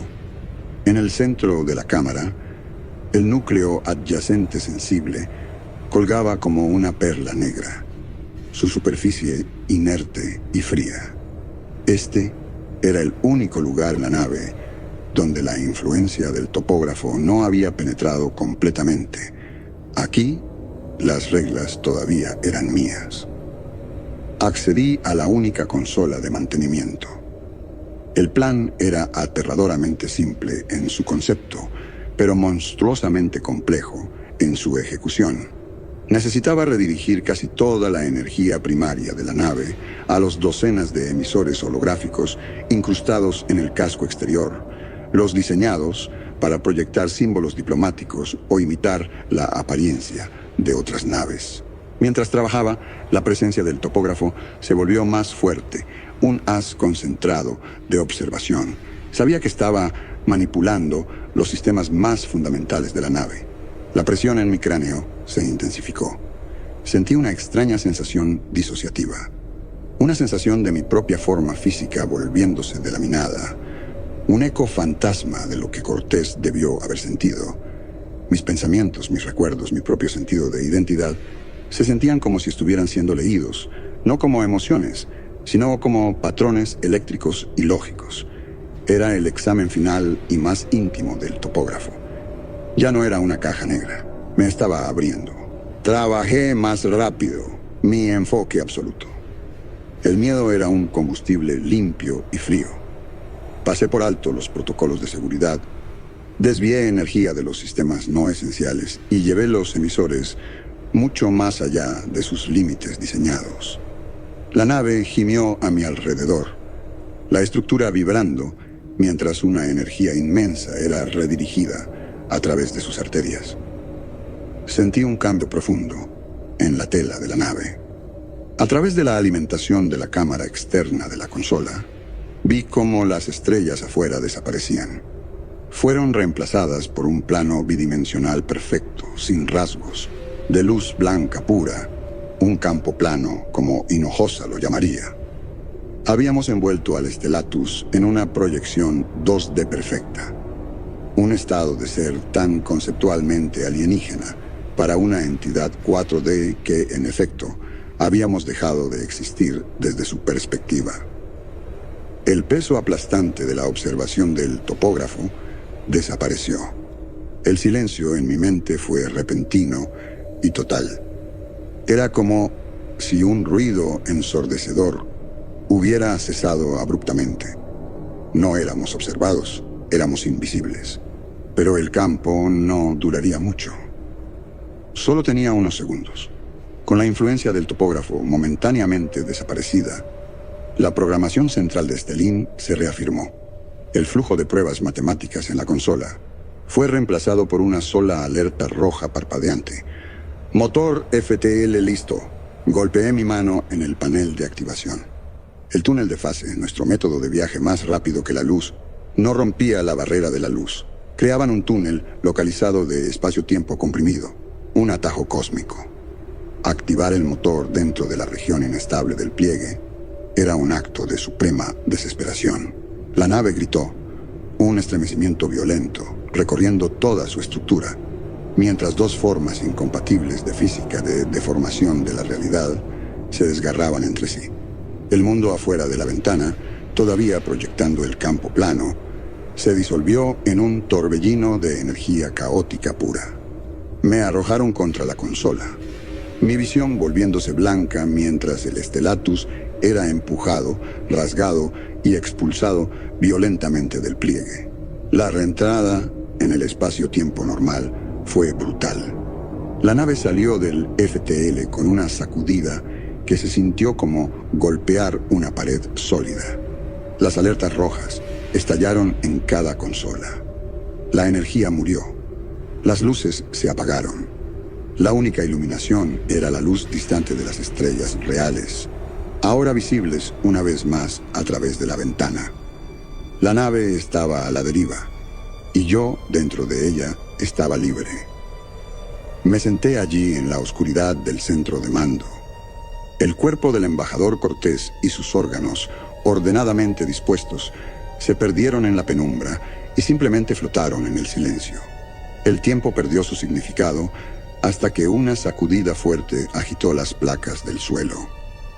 En el centro de la cámara, el núcleo adyacente sensible colgaba como una perla negra, su superficie inerte y fría. Este era el único lugar en la nave donde la influencia del topógrafo no había penetrado completamente. Aquí, las reglas todavía eran mías. Accedí a la única consola de mantenimiento. El plan era aterradoramente simple en su concepto, pero monstruosamente complejo en su ejecución. Necesitaba redirigir casi toda la energía primaria de la nave a los docenas de emisores holográficos incrustados en el casco exterior, los diseñados para proyectar símbolos diplomáticos o imitar la apariencia de otras naves. Mientras trabajaba, la presencia del topógrafo se volvió más fuerte, un haz concentrado de observación. Sabía que estaba manipulando los sistemas más fundamentales de la nave. La presión en mi cráneo se intensificó. Sentí una extraña sensación disociativa. Una sensación de mi propia forma física volviéndose delaminada. Un eco fantasma de lo que Cortés debió haber sentido. Mis pensamientos, mis recuerdos, mi propio sentido de identidad se sentían como si estuvieran siendo leídos, no como emociones, sino como patrones eléctricos y lógicos. Era el examen final y más íntimo del topógrafo. Ya no era una caja negra, me estaba abriendo. Trabajé más rápido, mi enfoque absoluto. El miedo era un combustible limpio y frío. Pasé por alto los protocolos de seguridad, desvié energía de los sistemas no esenciales y llevé los emisores mucho más allá de sus límites diseñados. La nave gimió a mi alrededor, la estructura vibrando mientras una energía inmensa era redirigida a través de sus arterias. Sentí un cambio profundo en la tela de la nave. A través de la alimentación de la cámara externa de la consola, vi cómo las estrellas afuera desaparecían. Fueron reemplazadas por un plano bidimensional perfecto, sin rasgos, de luz blanca pura, un campo plano, como Hinojosa lo llamaría. Habíamos envuelto al Stellatus en una proyección 2D perfecta, un estado de ser tan conceptualmente alienígena para una entidad 4D que, en efecto, habíamos dejado de existir desde su perspectiva. El peso aplastante de la observación del topógrafo desapareció. El silencio en mi mente fue repentino y total. Era como si un ruido ensordecedor hubiera cesado abruptamente. No éramos observados, éramos invisibles. Pero el campo no duraría mucho. Solo tenía unos segundos. Con la influencia del topógrafo momentáneamente desaparecida, la programación central de Stellin se reafirmó. El flujo de pruebas matemáticas en la consola fue reemplazado por una sola alerta roja parpadeante. Motor FTL listo. Golpeé mi mano en el panel de activación. El túnel de fase, nuestro método de viaje más rápido que la luz, no rompía la barrera de la luz. Creaban un túnel localizado de espacio-tiempo comprimido, un atajo cósmico. Activar el motor dentro de la región inestable del pliegue era un acto de suprema desesperación. La nave gritó, un estremecimiento violento recorriendo toda su estructura, mientras dos formas incompatibles de física de deformación de la realidad se desgarraban entre sí. El mundo afuera de la ventana, todavía proyectando el campo plano, se disolvió en un torbellino de energía caótica pura. Me arrojaron contra la consola, mi visión volviéndose blanca mientras el Stellatus era empujado, rasgado y expulsado violentamente del pliegue. La reentrada en el espacio-tiempo normal fue brutal. La nave salió del FTL con una sacudida que se sintió como golpear una pared sólida. Las alertas rojas estallaron en cada consola. La energía murió. Las luces se apagaron. La única iluminación era la luz distante de las estrellas reales, ahora visibles una vez más a través de la ventana. La nave estaba a la deriva, y yo, dentro de ella, estaba libre. Me senté allí en la oscuridad del centro de mando. El cuerpo del embajador Cortés y sus órganos, ordenadamente dispuestos, se perdieron en la penumbra y simplemente flotaron en el silencio. El tiempo perdió su significado hasta que una sacudida fuerte agitó las placas del suelo.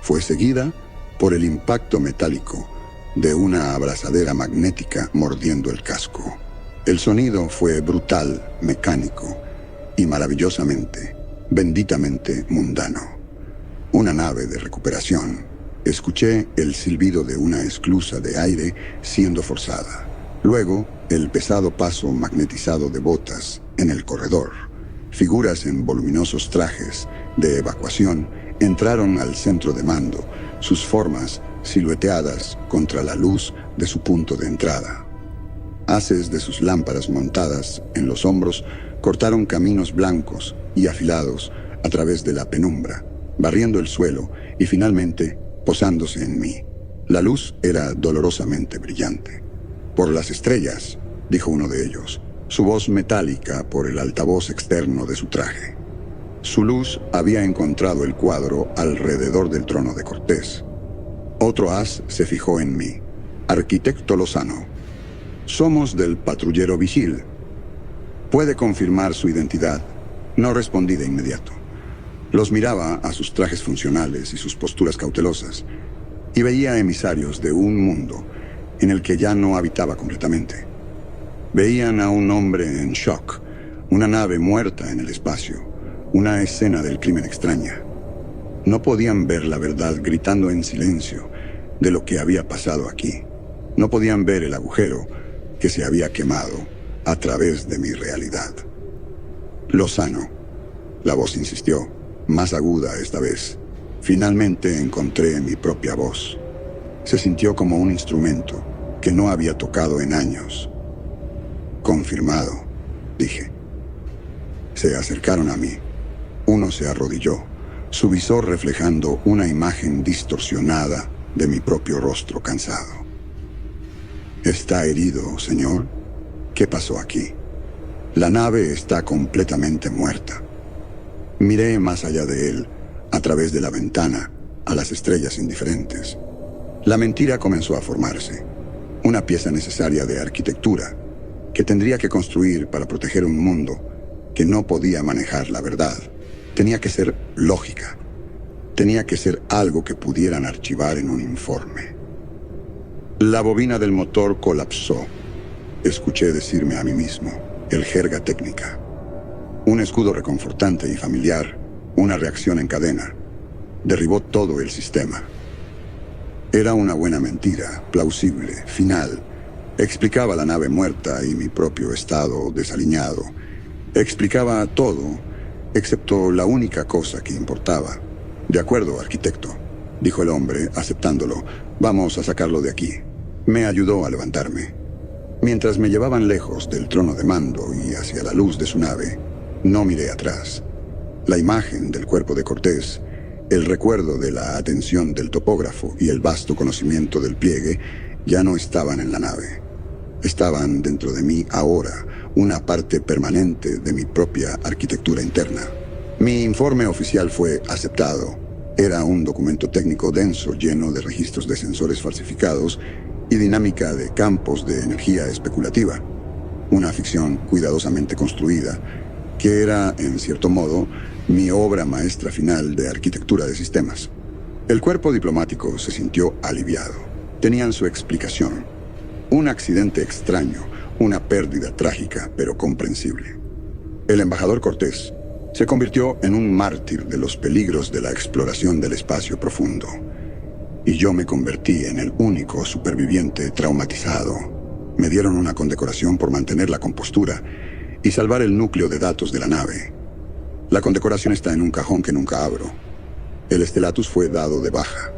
Fue seguida por el impacto metálico de una abrazadera magnética mordiendo el casco. El sonido fue brutal, mecánico y maravillosamente, benditamente mundano. Una nave de recuperación. Escuché el silbido de una esclusa de aire siendo forzada. Luego, el pesado paso magnetizado de botas en el corredor. Figuras en voluminosos trajes de evacuación entraron al centro de mando, sus formas silueteadas contra la luz de su punto de entrada. Haces de sus lámparas montadas en los hombros cortaron caminos blancos y afilados a través de la penumbra, barriendo el suelo y finalmente posándose en mí. La luz era dolorosamente brillante. «Por las estrellas», dijo uno de ellos, su voz metálica por el altavoz externo de su traje. Su luz había encontrado el cuadro alrededor del trono de Cortés. Otro haz se fijó en mí. «Arquitecto Lozano, somos del patrullero Vigil. ¿Puede confirmar su identidad?» No respondí de inmediato. Los miraba a sus trajes funcionales y sus posturas cautelosas, y veía emisarios de un mundo en el que ya no habitaba completamente. Veían a un hombre en shock, una nave muerta en el espacio, una escena del crimen extraña. No podían ver la verdad gritando en silencio de lo que había pasado aquí. No podían ver el agujero que se había quemado a través de mi realidad. «Lozano», la voz insistió, más aguda esta vez. Finalmente encontré mi propia voz. Se sintió como un instrumento que no había tocado en años. «Confirmado», dije. Se acercaron a mí. Uno se arrodilló, su visor reflejando una imagen distorsionada de mi propio rostro cansado. «¿Está herido, señor? ¿Qué pasó aquí? La nave está completamente muerta». Miré más allá de él, a través de la ventana, a las estrellas indiferentes. La mentira comenzó a formarse, una pieza necesaria de arquitectura que tendría que construir para proteger un mundo que no podía manejar la verdad. Tenía que ser lógica. Tenía que ser algo que pudieran archivar en un informe. La bobina del motor colapsó. Escuché decirme a mí mismo, el jerga técnica. Un escudo reconfortante y familiar, una reacción en cadena. Derribó todo el sistema. Era una buena mentira, plausible, final. Explicaba la nave muerta y mi propio estado desaliñado. Explicaba todo, excepto la única cosa que importaba. De acuerdo, arquitecto, dijo el hombre, aceptándolo. Vamos a sacarlo de aquí. Me ayudó a levantarme. Mientras me llevaban lejos del trono de mando y hacia la luz de su nave, no miré atrás. La imagen del cuerpo de Cortés, el recuerdo de la atención del topógrafo y el vasto conocimiento del pliegue ya no estaban en la nave. Estaban dentro de mí ahora, una parte permanente de mi propia arquitectura interna. Mi informe oficial fue aceptado. Era un documento técnico denso lleno de registros de sensores falsificados y dinámica de campos de energía especulativa. Una ficción cuidadosamente construida que era, en cierto modo, mi obra maestra final de arquitectura de sistemas. El cuerpo diplomático se sintió aliviado. Tenían su explicación. Un accidente extraño, una pérdida trágica, pero comprensible. El embajador Cortés se convirtió en un mártir de los peligros de la exploración del espacio profundo. Y yo me convertí en el único superviviente traumatizado. Me dieron una condecoración por mantener la compostura y salvar el núcleo de datos de la nave. La condecoración está en un cajón que nunca abro. El Stellatus fue dado de baja.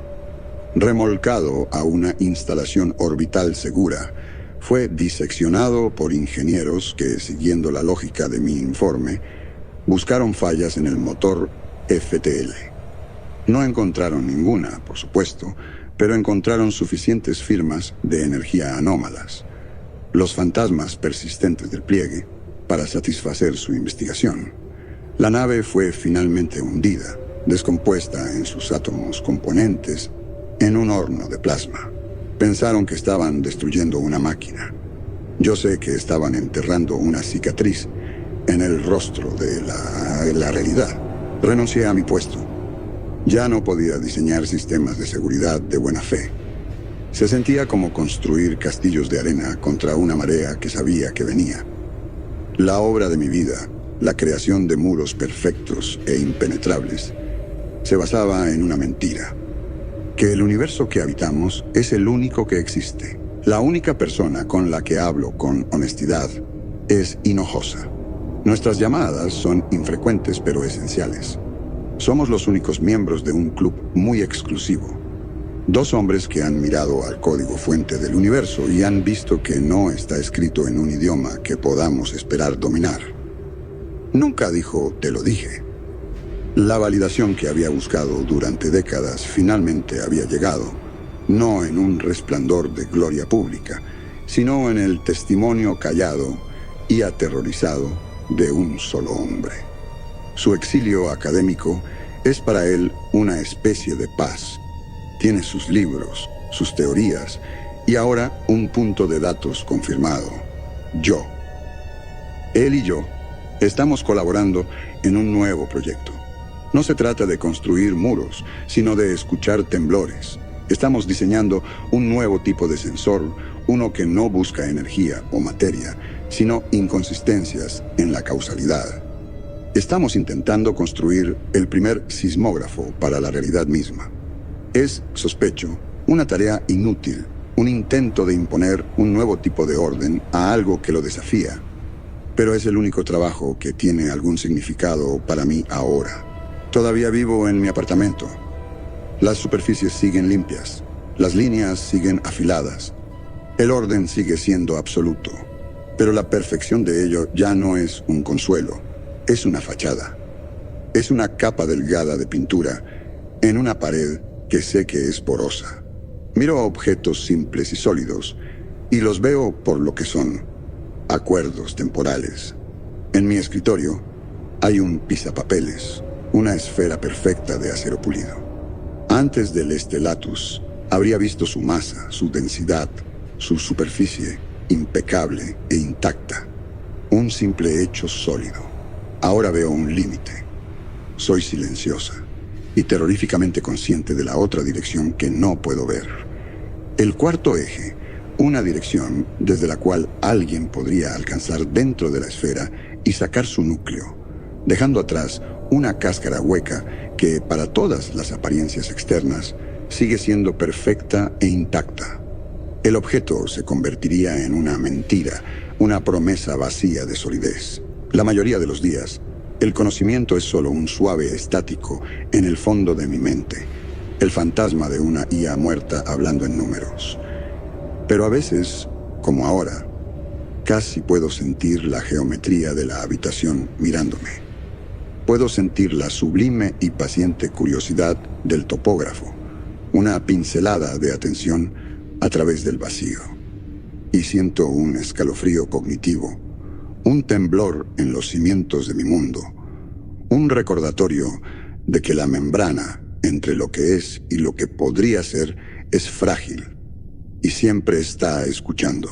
Remolcado a una instalación orbital segura, fue diseccionado por ingenieros que, siguiendo la lógica de mi informe, buscaron fallas en el motor FTL. No encontraron ninguna, por supuesto, pero encontraron suficientes firmas de energía anómalas, los fantasmas persistentes del pliegue, para satisfacer su investigación. La nave fue finalmente hundida, descompuesta en sus átomos componentes, en un horno de plasma. Pensaron que estaban destruyendo una máquina. Yo sé que estaban enterrando una cicatriz en el rostro de la realidad. Renuncié a mi puesto. Ya no podía diseñar sistemas de seguridad de buena fe. Se sentía como construir castillos de arena contra una marea que sabía que venía. La obra de mi vida, la creación de muros perfectos e impenetrables, se basaba en una mentira. Que el universo que habitamos es el único que existe. La única persona con la que hablo con honestidad es Hinojosa. Nuestras llamadas son infrecuentes pero esenciales. Somos los únicos miembros de un club muy exclusivo. 2 hombres que han mirado al código fuente del universo y han visto que no está escrito en un idioma que podamos esperar dominar. Nunca dijo, te lo dije. La validación que había buscado durante décadas finalmente había llegado, no en un resplandor de gloria pública, sino en el testimonio callado y aterrorizado de un solo hombre. Su exilio académico es para él una especie de paz. Tiene sus libros, sus teorías y ahora un punto de datos confirmado. Yo. Él y yo estamos colaborando en un nuevo proyecto. No se trata de construir muros, sino de escuchar temblores. Estamos diseñando un nuevo tipo de sensor, uno que no busca energía o materia, sino inconsistencias en la causalidad. Estamos intentando construir el primer sismógrafo para la realidad misma. Es, sospecho, una tarea inútil, un intento de imponer un nuevo tipo de orden a algo que lo desafía. Pero es el único trabajo que tiene algún significado para mí ahora. Todavía vivo en mi apartamento. Las superficies siguen limpias, las líneas siguen afiladas. El orden sigue siendo absoluto, pero la perfección de ello ya no es un consuelo, es una fachada. Es una capa delgada de pintura en una pared que sé que es porosa. Miro a objetos simples y sólidos y los veo por lo que son, acuerdos temporales. En mi escritorio hay un pisapapeles, una esfera perfecta de acero pulido. Antes del Stellatus, habría visto su masa, su densidad, su superficie, impecable e intacta. Un simple hecho sólido. Ahora veo un límite. Soy silenciosa y terroríficamente consciente de la otra dirección que no puedo ver. El cuarto eje, una dirección desde la cual alguien podría alcanzar dentro de la esfera y sacar su núcleo, dejando atrás una cáscara hueca que, para todas las apariencias externas, sigue siendo perfecta e intacta. El objeto se convertiría en una mentira, una promesa vacía de solidez. La mayoría de los días, El conocimiento es solo un suave estático en el fondo de mi mente, el fantasma de una IA muerta hablando en números. Pero a veces, como ahora, casi puedo sentir la geometría de la habitación mirándome. Puedo sentir la sublime y paciente curiosidad del topógrafo, una pincelada de atención a través del vacío. Y siento un escalofrío cognitivo, un temblor en los cimientos de mi mundo, un recordatorio de que la membrana entre lo que es y lo que podría ser es frágil y siempre está escuchando.